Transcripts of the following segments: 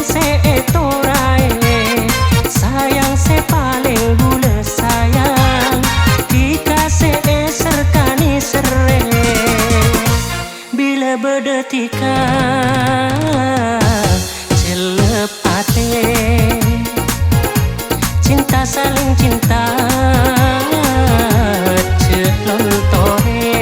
se etorai, sayang se paling bule sayang, dikasih serkani sere, bila berdetika celep ate, cinta saling cinta celontore.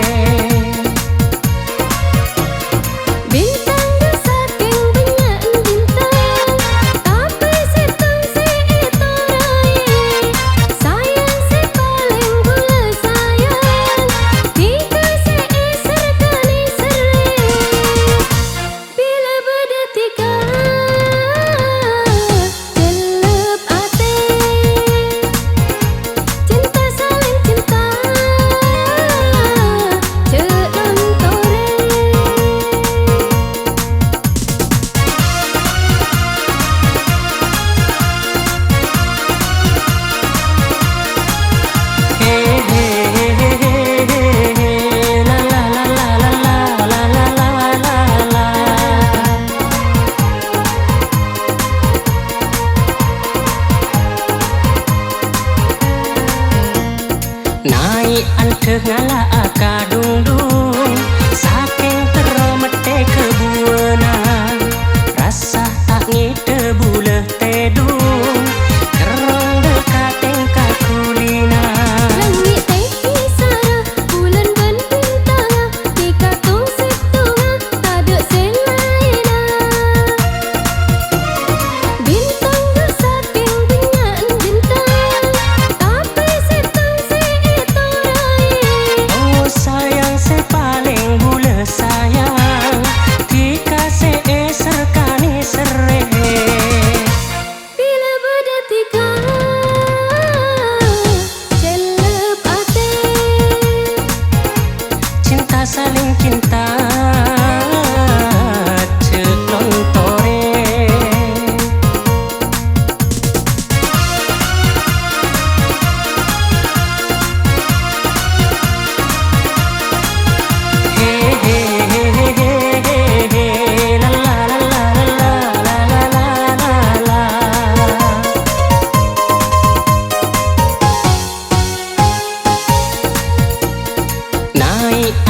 Naik anteh ngala akadung dung, saking teromete kebuana, rasa tak ngide buleh tedung, kerong dekateng kakulina. Langit teki sara, bulan ban bintang, tika tung situnga, tade selaina. Bintang saking binyan bintang, tapi situng sayang se paling bule sayang, dikasih serkani sere, bila berdetika celep ate, cinta saling cinta celontore.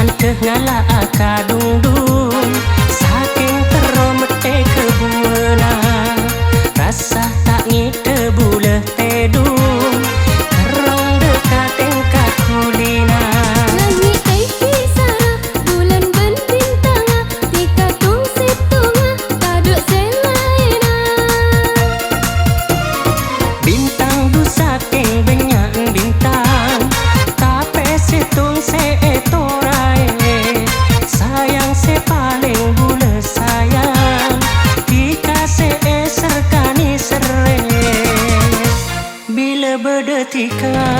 Anteh ngala akadung dung, saking teromete kebuana, rasa tak ngide buleh tedung, kerong dekateng kakulina. langit teki sara, bulan ban bintang, tika tung situnga, tade selaina. Bintang du saking banyak bintang, tapi situng se etorai, sayang se paling bule sayang, dikasih serkani sere, bila berdetika